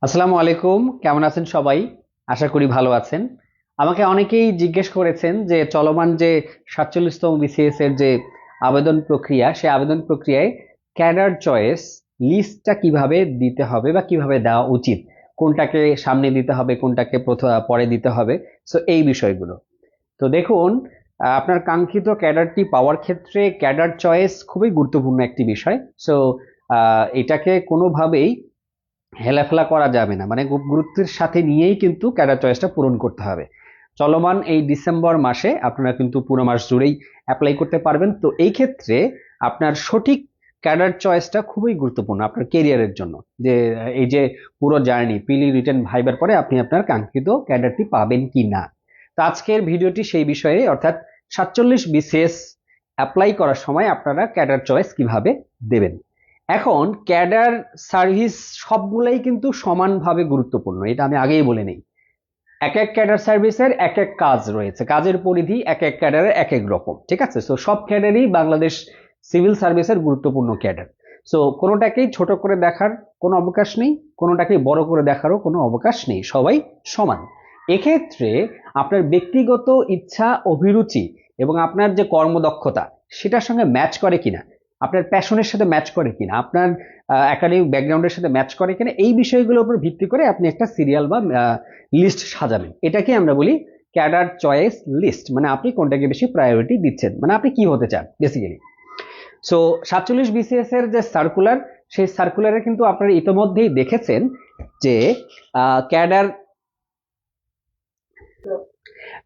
আসসালামু আলাইকুম, কেমন আছেন সবাই? আশা করি ভালো আছেন। আমাকে অনেকেই জিজ্ঞেস করেছেন যে চলমান যে 47তম বিসিএস এর যে আবেদন প্রক্রিয়া, সেই আবেদন প্রক্রিয়ায় ক্যাডার চয়েস লিস্টটা কিভাবে দিতে হবে বা কিভাবে দেওয়া উচিত, কোনটাকে সামনে দিতে হবে, কোনটাকে পরে দিতে হবে। সো এই বিষয়গুলো তো দেখুন, আপনার কাঙ্ক্ষিত ক্যাডারটি পাওয়ার ক্ষেত্রে ক্যাডার চয়েস খুবই গুরুত্বপূর্ণ একটি বিষয়। সো এটাকে কোনোভাবেই হেলাফেলা করা যাবে না, মানে খুব গুরুত্বের সাথে নিয়েই কিন্তু ক্যাডার চয়েসটা পূরণ করতে হবে। চলমান এই ডিসেম্বর মাসে আপনারা কিন্তু পুরো মাস জুড়েই অ্যাপ্লাই করতে পারবেন। তো এই ক্ষেত্রে আপনার সঠিক ক্যাডার চয়েসটা খুবই গুরুত্বপূর্ণ আপনার কেরিয়ারের জন্য, যে এই যে পুরো জার্নি প্রিলি রিটেন ভাইবার পরে আপনি আপনার কাঙ্ক্ষিত ক্যাডারটি পাবেন কি না। তো আজকের ভিডিওটি সেই বিষয়ে, অর্থাৎ 47 বিসিএস অ্যাপ্লাই করার সময় আপনারা ক্যাডার চয়েস কিভাবে দেবেন। এখন ক্যাডার সার্ভিস সবগুলাই কিন্তু সমানভাবে গুরুত্বপূর্ণ, এটা আমি আগেই বলে নেই। এক এক ক্যাডার সার্ভিসের এক এক কাজ রয়েছে, কাজের পরিধি এক এক ক্যাডারের এক এক রকম, ঠিক আছে? সো সব ক্যাডারই বাংলাদেশ সিভিল সার্ভিসের গুরুত্বপূর্ণ ক্যাডার। সো কোনোটাকেই ছোট করে দেখার কোনো অবকাশ নেই, কোনোটাকেই বড় করে দেখারও কোনো অবকাশ নেই, সবাই সমান। এক্ষেত্রে আপনার ব্যক্তিগত ইচ্ছা, অভিরুচি এবং আপনার যে কর্মদক্ষতা সেটার সঙ্গে ম্যাচ করে কিনা, আপনার প্যাশনের সাথে ম্যাচ করে কিনা, আপনার একাডেমিক ব্যাকগ্রাউন্ডের সাথে ম্যাচ করে কিনা, এই বিষয়গুলোর উপর ভিত্তি করে আপনি একটা সিরিয়াল বা লিস্ট সাজাবেন। এটাকে আমরা বলি ক্যাডার চয়েস লিস্ট, মানে আপনি কোনটাকে বেশি প্রায়োরিটি দিচ্ছেন, মানে আপনি কি হতে চান বেসিক্যালি। সো 47 বিসিএস এর যে সার্কুলার, সেই সার্কুলারে কিন্তু আপনারা ইতোমধ্যেই দেখেছেন যে ক্যাডার,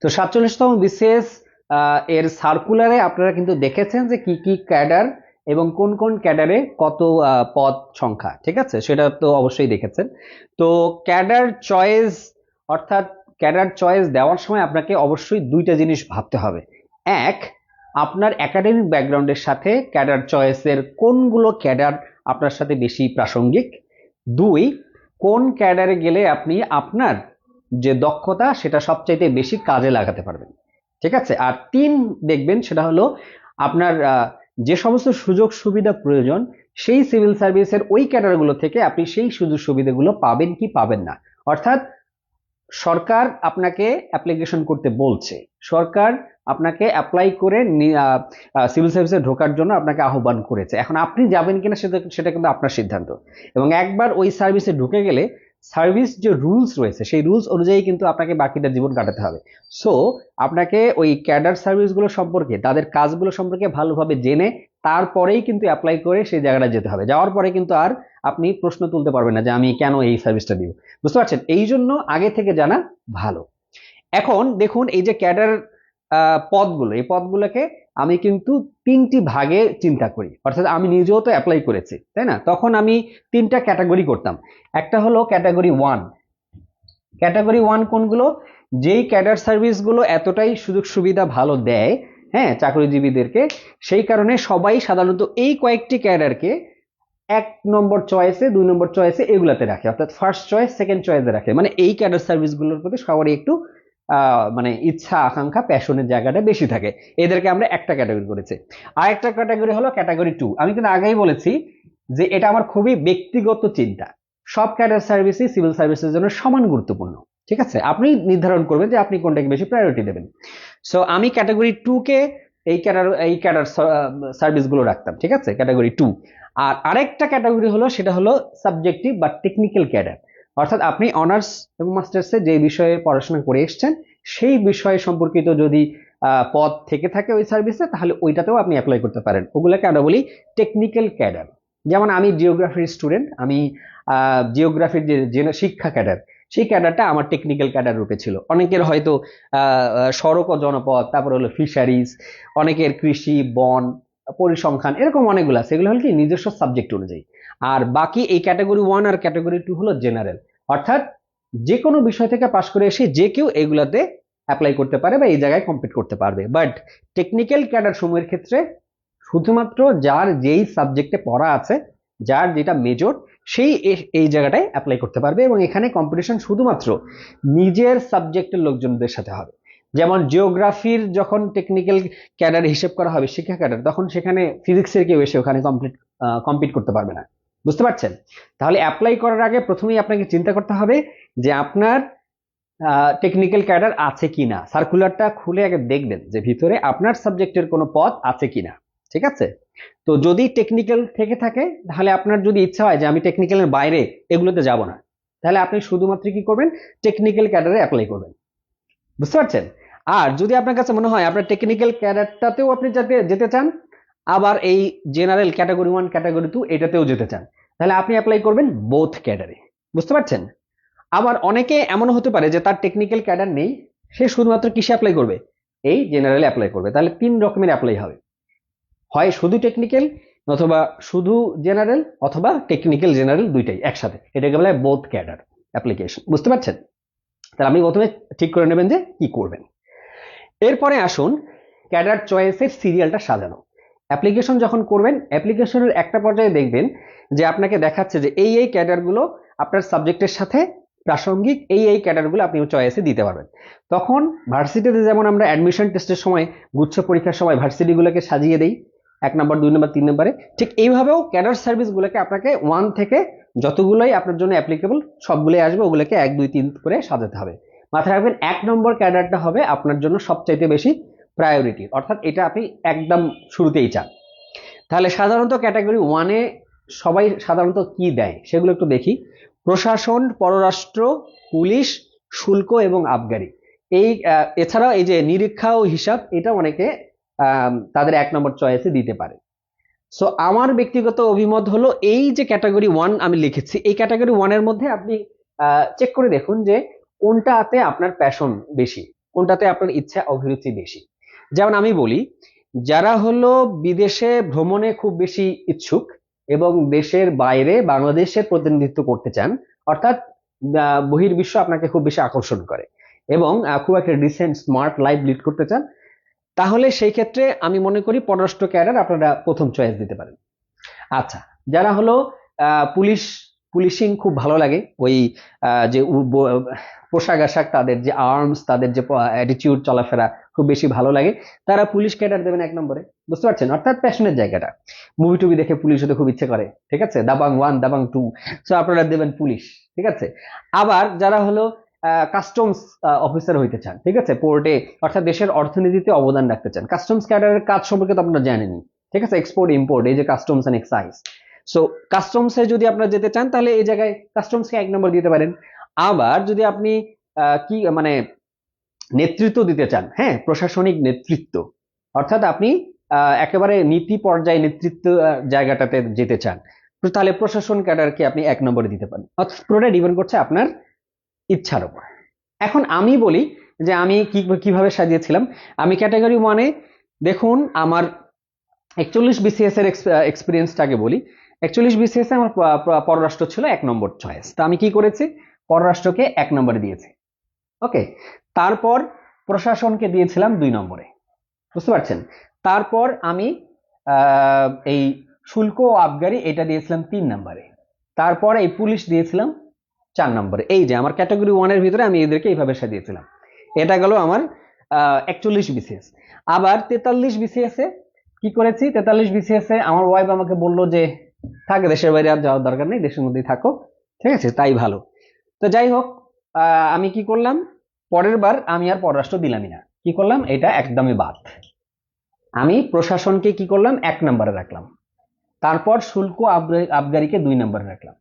তো 47তম বিসিএস এর সার্কুলারে আপনারা কিন্তু দেখেছেন যে কি কি ক্যাডার এবং কোন কোন ক্যাডারে কত পদ সংখ্যা, ঠিক আছে? সেটা তো অবশ্যই দেখেছেন। তো ক্যাডার চয়েস, অর্থাৎ ক্যাডার চয়েস দেওয়ার সময় আপনাকে অবশ্যই দুইটা জিনিস ভাবতে হবে। এক, আপনার একাডেমিক ব্যাকগ্রাউন্ডের সাথে ক্যাডার চয়েসের কোনগুলো ক্যাডার আপনার সাথে বেশি প্রাসঙ্গিক। দুই, কোন ক্যাডারে গেলে আপনি আপনার যে দক্ষতা সেটা সবচাইতে বেশি কাজে লাগাতে পারবেন, ঠিক আছে? আর তিন, দেখবেন সেটা হলো আপনার যে সমস্ত সুযোগ সুবিধা প্রয়োজন সেই সিভিল সার্ভিসের ওই ক্যাডারগুলো থেকে আপনি সেই সুযোগ সুবিধাগুলো পাবেন কি পাবেন না। অর্থাৎ সরকার আপনাকে অ্যাপ্লিকেশন করতে বলছে, সরকার আপনাকে অ্যাপ্লাই করে সিভিল সার্ভিসে ঢোকার জন্য আপনাকে আহ্বান করেছে, এখন আপনি যাবেন কিনা সেটা সেটা কিন্তু আপনার সিদ্ধান্ত। এবং একবার ওই সার্ভিসে ঢুকে গেলে সার্ভিস যে রুলস রয়েছে সেই রুলস অনুযায়ী কিন্তু আপনাকে বাকিটা জীবন কাটাতে হবে। সো আপনাকে ওই ক্যাডার সার্ভিসগুলো সম্পর্কে, তাদের কাজগুলো সম্পর্কে ভালোভাবে জেনে তারপরেই কিন্তু অ্যাপ্লাই করে সেই জায়গাটা যেতে হবে। যাওয়ার পরে কিন্তু আর আপনি প্রশ্ন তুলতে পারবেন না যে আমি কেন এই সার্ভিসটা দিব। বুঝতে পারছেন? এই জন্য আগে থেকে জানা ভালো। এখন দেখুন, এই যে ক্যাডার পদগুলো, এই পদগুলোকে আমি কিন্তু তিনটি ভাগে চিন্তা করি, অর্থাৎ আমি নিজেও তো অ্যাপ্লাই করেছি, তাই না? তখন আমি তিনটা ক্যাটাগরি করতাম। একটা হলো ক্যাটাগরি ওয়ান। ক্যাটাগরি ওয়ান কোনগুলো? যেই ক্যাডার সার্ভিসগুলো এতটাই সুযোগ সুবিধা ভালো দেয়, হ্যাঁ, চাকরিজীবীদেরকে, সেই কারণে সবাই সাধারণত এই কয়েকটি ক্যাডারকে 1 নম্বর চয়েসে, 2 নম্বর চয়েসে এগুলাতে রাখে, অর্থাৎ ফার্স্ট চয়েস সেকেন্ড চয়েসে রাখে। মানে এই ক্যাডার সার্ভিসগুলোর প্রতি সবারই একটু মানে ইচ্ছা, আকাঙ্ক্ষা, প্যাশনের জায়গাটা বেশি থাকে। এদেরকে আমরা একটা ক্যাটাগরি করেছি। আর একটা ক্যাটাগরি হলো ক্যাটাগরি টু। আমি কিন্তু আগেই বলেছি যে এটা আমার খুবই ব্যক্তিগত চিন্তা। সব ক্যাডার সার্ভিসই সিভিল সার্ভিসের জন্য সমান গুরুত্বপূর্ণ, ঠিক আছে? আপনি নির্ধারণ করবেন যে আপনি কোনটাকে বেশি প্রায়োরিটি দেবেন। সো আমি ক্যাটাগরি টু কে এই ক্যাডার সার্ভিসগুলো রাখতাম, ঠিক আছে, ক্যাটাগরি টু। আর আরেকটা ক্যাটাগরি হলো, সেটা হলো সাবজেক্টিভ বা টেকনিক্যাল ক্যাডার, অর্থাৎ আপনি অনার্স এবং মাস্টার্সে যে বিষয়ে পড়াশোনা করে এসেছেন সেই বিষয় সম্পর্কিত যদি পদ থেকে থাকে ওই সার্ভিসে, তাহলে ওইটাতেও আপনি অ্যাপ্লাই করতে পারেন। ওগুলোকে আমরা বলি টেকনিক্যাল ক্যাডার। যেমন আমি জিওগ্রাফির স্টুডেন্ট, আমি জিওগ্রাফির যে শিক্ষা ক্যাডার, সেই ক্যাডারটা আমার টেকনিক্যাল ক্যাডার রূপে ছিল। অনেকের হয়তো সড়ক ও জনপথ, তারপর হলো ফিশারিজ, অনেকের কৃষি, বন, পরিসংখ্যান, এরকম অনেকগুলো আছে। এগুলো হলো কি নিজস্ব সাবজেক্ট অনুযায়ী। আর বাকি এই ক্যাটাগরি ওয়ান আর ক্যাটাগরি টু হলো জেনারেল, অর্থাৎ যে কোনো বিষয় থেকে পাশ করে এসে যে কেউ এগুলাতে অ্যাপ্লাই করতে পারে বা এই জায়গায় কমপ্লিট করতে পারবে। বাট টেকনিক্যাল ক্যাডার সমূহের ক্ষেত্রে শুধুমাত্র যার যেই সাবজেক্টে পড়া আছে, যার যেটা মেজর, সেই এই জায়গাটায় অ্যাপ্লাই করতে পারবে। এবং এখানে কম্পিটিশন শুধুমাত্র নিজের সাবজেক্টের লোকজনদের সাথে হবে। যেমন জিওগ্রাফির যখন টেকনিক্যাল ক্যাডার হিসেব করা হবে, শিক্ষা ক্যাডার, তখন সেখানে ফিজিক্সের কেউ এসে ওখানে কমপ্লিট করতে পারবে না। বুঝতে পারছেন? তাহলে অ্যাপ্লাই করার আগে প্রথমেই আপনাকে চিন্তা করতে হবে যে আপনার টেকনিক্যাল ক্যাডার আছে কিনা। সার্কুলারটা খুলে আগে দেখবেন যে ভিতরে আপনার সাবজেক্টের কোনো পদ আছে কিনা, ঠিক আছে? তো যদি টেকনিক্যাল থেকে থাকে, তাহলে আপনার যদি ইচ্ছা হয় যে আমি টেকনিক্যালের বাইরে এগুলোতে যাব না, তাহলে আপনি শুধুমাত্র কি করবেন, টেকনিক্যাল ক্যাডারে অ্যাপ্লাই করবেন। বুঝতে পারছেন? আর যদি আপনার কাছে মনে হয় আপনার টেকনিক্যাল ক্যাডারটাতেও আপনি যাতে যেতে চান, আবার এই জেনারেল ক্যাটাগরি 1 ক্যাটাগরি 2 এটাতেও যেতে চান, তাহলে আপনি অ্যাপ্লাই করবেন বোথ ক্যাডারে। বুঝতে পারছেন? আবার অনেকে এমন হতে পারে যে তার টেকনিক্যাল ক্যাডার নেই, সে শুধুমাত্র কিসে অ্যাপ্লাই করবে, এই জেনারেলে অ্যাপ্লাই করবে। তাহলে 3 রকমের অ্যাপ্লাই হবে, হয় শুধু টেকনিক্যাল, অথবা শুধু জেনারেল, অথবা টেকনিক্যাল জেনারেল দুইটাই একসাথে, এটাকে বলা হয় বোথ ক্যাডার অ্যাপ্লিকেশন। বুঝতে পারছেন? তাহলে আপনি প্রথমে ঠিক করে নেবেন যে কি করবেন। এরপরে আসুন ক্যাডার চয়েসের সিরিয়ালটা সাজানো। অ্যাপ্লিকেশন যখন করবেন, অ্যাপ্লিকেশনের একটা পর্যায়ে দেখবেন যে আপনাকে দেখাচ্ছে যে এই ক্যাডারগুলো আপনার সাবজেক্টের সাথে প্রাসঙ্গিক, এই ক্যাডারগুলো আপনি চয়েসে দিতে পারবেন। তখন ভার্সিটিতে যেমন আমরা অ্যাডমিশন টেস্টের সময়, গুচ্ছ পরীক্ষার সময় ভার্সিটিগুলোকে সাজিয়ে দেই 1 নম্বর, 2 নম্বর, 3 নম্বরে, ঠিক এইভাবেও ক্যাডার সার্ভিসগুলোকে আপনাকে 1 থেকে যতগুলোই আপনার জন্য অ্যাপ্লিকেবল সবগুলোই আসবে, ওগুলোকে 1, 2, 3 করে সাজাতে হবে। মাথায় রাখবেন 1 নম্বর ক্যাডারটা হবে আপনার জন্য সবচাইতে বেশি প্রায়োরিটি, অর্থাৎ এটা আপনি একদম শুরুতেই চান। তাহলে সাধারণত ক্যাটাগরি 1-এ সবাই সাধারণত কি দেয় সেগুলো একটু দেখি। প্রশাসন, পররাষ্ট্র, পুলিশ, শুল্ক এবং আবগারি। এছাড়াও এই যে নিরীক্ষা ও হিসাব, এটা অনেকে তাদের 1 নম্বর চয়েসে দিতে পারে। সো আমার ব্যক্তিগত অভিমত হলো এই যে ক্যাটাগরি 1 আমি লিখেছি, এই ক্যাটাগরি 1-এর মধ্যে আপনি চেক করে দেখুন যে কোনটাতে আপনার প্যাশন বেশি, কোনটাতে আপনার ইচ্ছা অভিরুচি বেশি। যেমন আমি বলি, যারা হলো বিদেশে ভ্রমণে খুব বেশি ইচ্ছুক এবং দেশের বাইরে বাংলাদেশের প্রতিনিধিত্ব করতে চান, অর্থাৎ বহির্বিশ্ব আপনাকে খুব বেশি আকর্ষণ করে এবং খুব একটা ডিসেন্ট স্মার্ট লাইফ লিড করতে চান, তাহলে সেই ক্ষেত্রে আমি মনে করি পররাষ্ট্র ক্যাডার আপনারা প্রথম চয়েস দিতে পারেন। আচ্ছা, যারা হলো পুলিশিং খুব ভালো লাগে, ওই যে পোশাক আশাক, তাদের যে আর্মস, তাদের যে অ্যাটিটিউড, চলাফেরা খুব বেশি ভালো লাগে, তারা পুলিশ ক্যাডার দেবেন 1 নম্বরে। বুঝতে পারছেন? অর্থাৎ প্যাশনের জায়গাটা, মুভি টুভি দেখে পুলিশ হতে খুব ইচ্ছে করে, ঠিক আছে, দাবাং 1, দাবাং 2, সো আপনারা দেবেন পুলিশ, ঠিক আছে। আবার যারা হলো কাস্টমস অফিসার হইতে চান, ঠিক আছে, পোর্টে, অর্থাৎ দেশের অর্থনীতিতে অবদান রাখতে চান, কাস্টমস ক্যাডারের কাজ সম্পর্কে তো আপনারা জানেনই, ঠিক আছে, এক্সপোর্ট ইম্পোর্ট, এই যে কাস্টমস এন্ড এক্সাইজ। সো কাস্টমসে যদি আপনারা যেতে চান, তাহলে এই জায়গায় কাস্টমসকে 1 নম্বর দিতে পারেন। আবার যদি আপনি কি মানে নেতৃত্ব দিতে চান, হ্যাঁ, প্রশাসনিক নেতৃত্ব, অর্থাৎ আপনি একেবারে নীতি পর্যায়ে নেতৃত্ব জায়গাটাতে যেতে চান, তাহলে প্রশাসন ক্যাডারকে আপনি 1 নম্বরে দিতে পারেন। অর্থাৎ পুরোটা ডিপেন্ড করছে আপনার ইচ্ছার উপর। এখন আমি বলি যে আমি কিভাবে সাজিয়েছিলাম। আমি ক্যাটাগরি 1-এ দেখুন, আমার 41 বিসিএস এর এক্সপিরিয়েন্সটাকে বলি। 41 বিসিএস এ আমার পররাষ্ট্র ছিল 1 নম্বর চয়েস। তো আমি কি করেছি, পররাষ্ট্রকে 1 নম্বরে দিয়েছি, ওকে। তারপর প্রশাসনকে দিয়েছিলাম 2 নম্বরে। বুঝতে পারছেন? তারপর আমি এই শুল্ক ও আবগারি এটা দিয়েছিলাম 3 নম্বরে। তারপর এই পুলিশ দিয়েছিলাম 4 নম্বরে। এই যে আমার ক্যাটাগরি 1-এর ভিতরে আমি এদেরকে এইভাবে সাজিয়েছিলাম। এটা গেল আমার 41 বিসিএস। আবার 43 বিসিএস এ কি করেছি, 43 বিসিএস এ আমার ওয়াইফ আমাকে বলল যে থাক, দেশের বাইরে আর যাওয়ার দরকার নেই, দেশের মধ্যেই থাকো, ঠিক আছে, তাই ভালো। তো যাই হোক, আমি কি করলাম, পরের বার আমি আর পররাষ্ট্র দিলামই না, কি করলাম, এটা একদমই বাদ। আমি প্রশাসনকে কি করলাম, 1 নম্বরে রাখলাম। তারপর শুল্ক আবগারিকে 2 নম্বরে রাখলাম।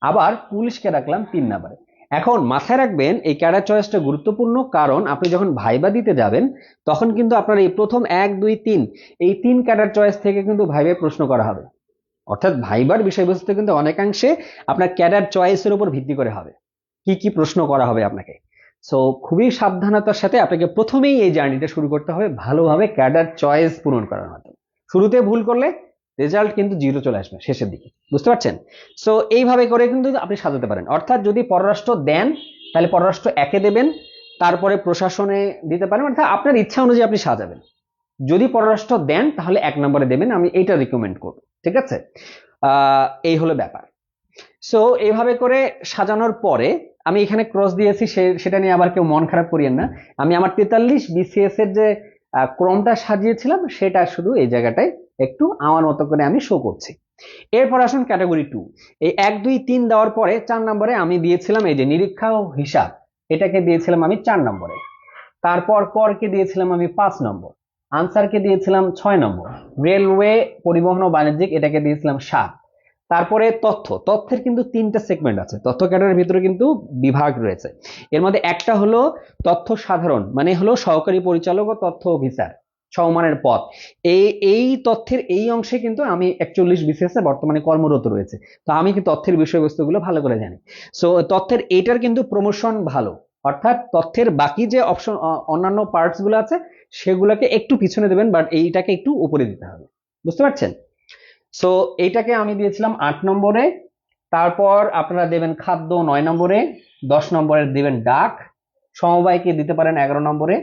আবার পুলিশকে রাখলাম 3 নম্বরে। এখন মাথায় রাখবেন এই ক্যাডার চয়েসটা গুরুত্বপূর্ণ, কারণ আপনি যখন ভাইবা দিতে যাবেন তখন কিন্তু আপনার এই প্রথম 1, 2, 3 এই 3 ক্যাডার চয়েস থেকে কিন্তু ভাইবায় প্রশ্ন করা হবে। অর্থাৎ ভাইবার বিষয়বস্তু কিন্তু অনেকাংশে আপনার ক্যাডার চয়েসের উপর ভিত্তি করে হবে, কি কি প্রশ্ন করা হবে আপনাকে। সো খুবই সাবধানতার সাথে আপনাকে প্রথমেই এই জার্নিটা শুরু করতে হবে, ভালোভাবে ক্যাডার চয়েস পূরণ করার মাধ্যমে। শুরুতে ভুল করলে রেজাল্ট কিন্তু 0 চলে আসবে শেষের দিকে। বুঝতে পারছেন? সো এইভাবে করে কিন্তু আপনি সাজাতে পারেন। অর্থাৎ যদি পররাষ্ট্র দেন তাহলে পররাষ্ট্র 1-এ দেবেন, তারপরে প্রশাসনে দিতে পারেন, অর্থাৎ আপনার ইচ্ছা অনুযায়ী আপনি সাজাবেন। যদি পররাষ্ট্র দেন তাহলে 1 নম্বরে দেবেন, আমি এইটা রিকমেন্ড করব, ঠিক আছে। এই হলো ব্যাপার। সো এইভাবে করে সাজানোর পরে আমি এখানে ক্রস দিয়েছি, সেটা নিয়ে আবার কেউ মন খারাপ করিয়েন না। আমি আমার 43 বিসিএস এর যে ক্রমটা সাজিয়েছিলাম সেটা শুধু এই জায়গাটায় একটু আমার মতো করে আমি শো করছি। এরপর আসুন ক্যাটাগরি 2। এই 1 2 3 দেওয়ার পরে 4 নম্বরে আমি দিয়েছিলাম এই যে নিরীক্ষা ও হিসাব, এটাকে দিয়েছিলাম আমি 4 নম্বরে। তারপর করকে দিয়েছিলাম আমি 5 নম্বর, আনসারকে দিয়েছিলাম 6 নম্বর, রেলওয়ে পরিবহন ও বাণিজ্যিক এটাকে দিয়েছিলাম 7। তারপরে তথ্যের কিন্তু 3টা সেগমেন্ট আছে, তথ্য ক্যাডারের ভিতরে কিন্তু বিভাগ রয়েছে। এর মধ্যে একটা হলো তথ্য সাধারণ, মানে হলো সহকারী পরিচালক ও তথ্য অফিসার সমমানের পদ। এই তথ্যের এই অংশে কিন্তু আমি 41 বিসিএস এ বর্তমানে কর্মরত রয়েছে, তো আমি কি তথ্যের বিষয়বস্তুগুলো ভালো করে জানি। সো তথ্যের এইটার কিন্তু প্রমোশন ভালো, অর্থাৎ তথ্যের বাকি যে অপশন অন্যান্য পার্টস গুলো আছে সেগুলোকে একটু পিছনে দেবেন, বাট এইটাকে একটু উপরে দিতে হবে, বুঝতে পারছেন। সো এইটাকে আমি দিয়েছিলাম 8 নম্বরে। তারপর আপনারা দেবেন খাদ্য 9 নম্বরে, 10 নম্বরে দিবেন ডাক, সমবায়কে দিতে পারেন 11 নম্বরে,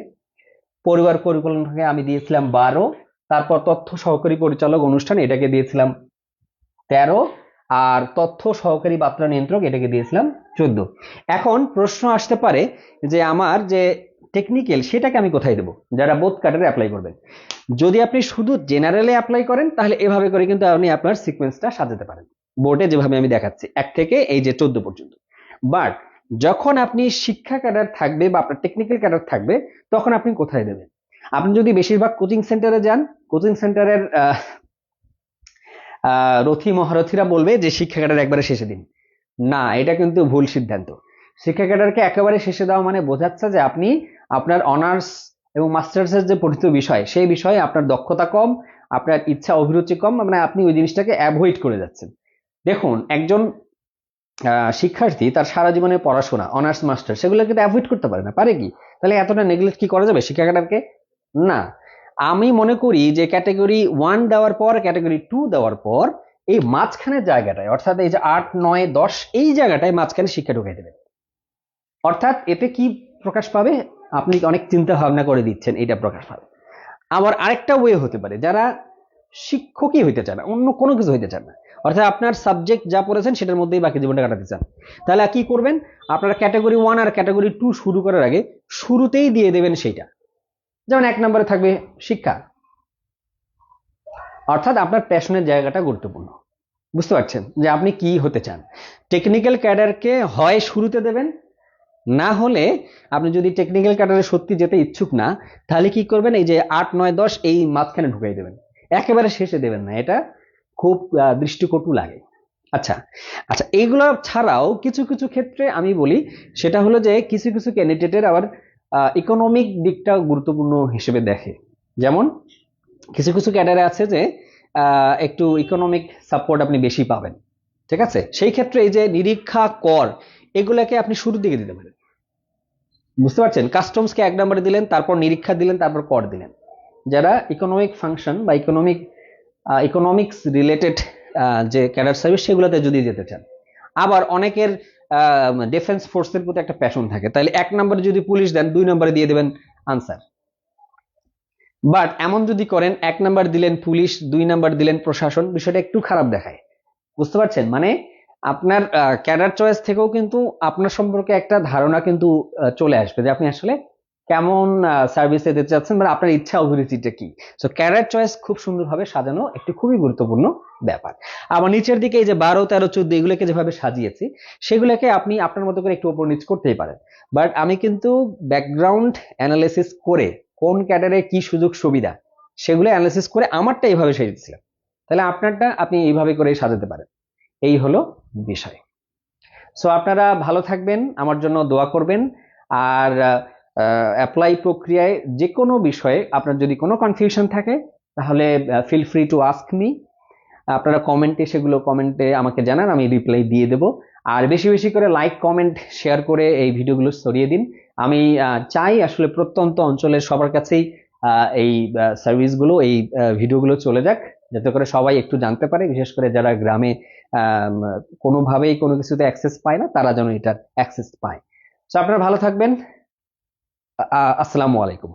পরিবার পরিকল্পনাকে আমি দিয়েছিলাম 12, তারপর তথ্য সহকারী পরিচালক অনুষ্ঠান এটাকে দিয়েছিলাম 13, আর তথ্য সহকারী বার্তা নিয়ন্ত্রক এটাকে দিয়েছিলাম 14। এখন প্রশ্ন আসতে পারে যে আমার যে টেকনিক্যাল সেটাকে আমি কোথায় দেবো, যারা বোথ ক্যাডারে অ্যাপ্লাই করবেন। যদি আপনি শুধু জেনারেলে অ্যাপ্লাই করেন তাহলে এভাবে করে কিন্তু আপনি আপনার সিকোয়েন্সটা সাজাতে পারেন, বোর্ডে যেভাবে আমি দেখাচ্ছি 1 থেকে এই যে 14 পর্যন্ত। বাট যখন আপনি শিক্ষা ক্যাডার থাকবে বা আপনার টেকনিক্যাল ক্যাডার থাকবে তখন আপনি কোথায় দেবেন। আপনি যদি বেশিরভাগ কোচিং সেন্টারে যান, কোচিং সেন্টারের রথী মহারথীরা বলবে যে শিক্ষা ক্যাডার একবারে শেষে দিন। না, এটা কিন্তু ভুল সিদ্ধান্ত। শিক্ষা ক্যাডারকে একেবারে শেষে দেওয়া মানে বোঝাচ্ছে যে আপনি আপনার অনার্স এবং মাস্টার্সের যে পঠিত বিষয় সেই বিষয়ে আপনার দক্ষতা কম, আপনার ইচ্ছা অভিরুচি কম, মানে আপনি ওই জিনিসটাকে অ্যাভয়েড করে যাচ্ছেন। দেখুন, একজন শিক্ষার্থী তার সারা জীবনের পড়াশোনা অনার্স মাস্টার সেগুলো কিন্তু অ্যাভয়েড করতে পারে না, পারে কি? তাহলে এতটা নেগলেক্ট কি করা যাবে শিক্ষা ক্যাডারকে? না। আমি মনে করি যে ক্যাটাগরি 1 দেওয়ার পর ক্যাটাগরি 2 দেওয়ার পর এই মাঝখানের জায়গাটায়, অর্থাৎ এই যে 8 9 10 এই জায়গাটায় মাঝখানে শিক্ষা ঢুকাই দেবেন। অর্থাৎ এতে কি প্রকাশ পাবে, আপনি অনেক চিন্তা ভাবনা করে দিচ্ছেন, এটা প্রকাশ পাবে। আবার আরেকটা ওয়ে হতে পারে, যারা শিক্ষকই হইতে চায় না, অন্য কোনো কিছু হইতে চান না, অর্থাৎ আপনার সাবজেক্ট যা পড়েছেন সেটার মধ্যেই বাকি জীবনটা কাটাতে চান, তাহলে কি করবেন, আপনারা ক্যাটাগরি 1 আর ক্যাটাগরি 2 শুরু করার আগে শুরুতেই দিয়ে দেবেন সেইটা। যেমন 1 নম্বরে থাকবে শিক্ষা, অর্থাৎ আপনার প্যাশনের জায়গাটা গুরুত্বপূর্ণ। বুঝতে পারছেন যে আপনি কি হতে চান। টেকনিক্যাল ক্যাডারকে হয় শুরুতে দেবেন, না হলে আপনি যদি টেকনিক্যাল ক্যাডারে সত্যি যেতে ইচ্ছুক না, তাহলে কি করবেন, এই যে 8 9 10 এই মাঝখানে ঢুকাই দেবেন, একেবারে শেষে দেবেন না, এটা খুব দৃষ্টিকটু লাগে। আচ্ছা আচ্ছা, এইগুলো ছাড়াও কিছু কিছু ক্ষেত্রে আমি বলি, সেটা হলো যে কিছু কিছু ক্যান্ডিডেটের আবার ইকোনমিক দিকটা গুরুত্বপূর্ণ হিসেবে দেখে। যেমন কিছু কিছু ক্যাডারে আছে যে একটু ইকোনমিক সাপোর্ট আপনি বেশি পাবেন, ঠিক আছে, সেই ক্ষেত্রে এই যে নিরীক্ষা কর এগুলাকে আপনি শুরুর দিকে দিতে পারেন। বুঝতে পারছেন, কাস্টমসকে 1 নম্বরে দিলেন, তারপর নিরীক্ষা দিলেন, তারপর কর দিলেন। যারা ইকোনমিক ফাংশন বা ইকোনমিক্স রিলেটেড যে ক্যাডার সার্ভিস সেগুলোতে যদি যেতে চান। আবার অনেকের ডিফেন্স ফোর্সের প্রতি একটা প্যাশন থাকে, তাহলে 1 নম্বরে যদি পুলিশ দেন 2 নম্বরে দিয়ে দেবেন আনসার। বাট এমন যদি করেন 1 নাম্বার দিলেন পুলিশ, 2 নাম্বার দিলেন প্রশাসন, বিষয়টা একটু খারাপ দেখায়। বুঝতে পারছেন, মানে আপনার ক্যাডার চয়েস থেকেও কিন্তু আপনার সম্পর্কে একটা ধারণা কিন্তু চলে আসবে যে আপনি আসলে কেমন সার্ভিসে দিতে চাচ্ছেন, মানে আপনার ইচ্ছা অভিরুচিটা কি। সো ক্যাডার চয়েস খুব সুন্দরভাবে সাজানো একটি খুবই গুরুত্বপূর্ণ ব্যাপার। আবার নিচের দিকে এই যে 12 13 14 এগুলোকে যেভাবে সাজিয়েছি সেগুলোকে আপনি আপনার মতো করে একটু উপর নিচ করতেই পারেন, বাট আমি কিন্তু ব্যাকগ্রাউন্ড অ্যানালিসিস করে কোন ক্যাডারে কি সুযোগ সুবিধা সেগুলো অ্যানালিসিস করে আমারটা এইভাবে সাজিয়েছিলাম, তাহলে আপনারটা আপনি এইভাবে করে সাজাতে পারেন। এই হলো বিষয়। সো আপনারা ভালো থাকবেন, আমার জন্য দোয়া করবেন। আর অ্যাপ্লাই প্রক্রিয়ায় যে কোনো বিষয়ে আপনার যদি কোনো কনফিউশন থাকে তাহলে feel free to ask me. আপনারা কমেন্টে আমাকে জানান, আমি রিপ্লাই দিয়ে দেব। আর বেশি বেশি করে লাইক কমেন্ট শেয়ার করে এই ভিডিওগুলো ছড়িয়ে দিন। আমি চাই আসলে প্রত্যন্ত অঞ্চলের সবার কাছেই এই সার্ভিসগুলো, এই ভিডিওগুলো চলে যাক, যাতে করে সবাই একটু জানতে পারে, বিশেষ করে যারা গ্রামে কোনোভাবেই কোনো কিছুতে অ্যাক্সেস পায় না তারা যেন এটার অ্যাক্সেস পায়। তো আপনারা ভালো থাকবেন। আসসালামু আলাইকুম।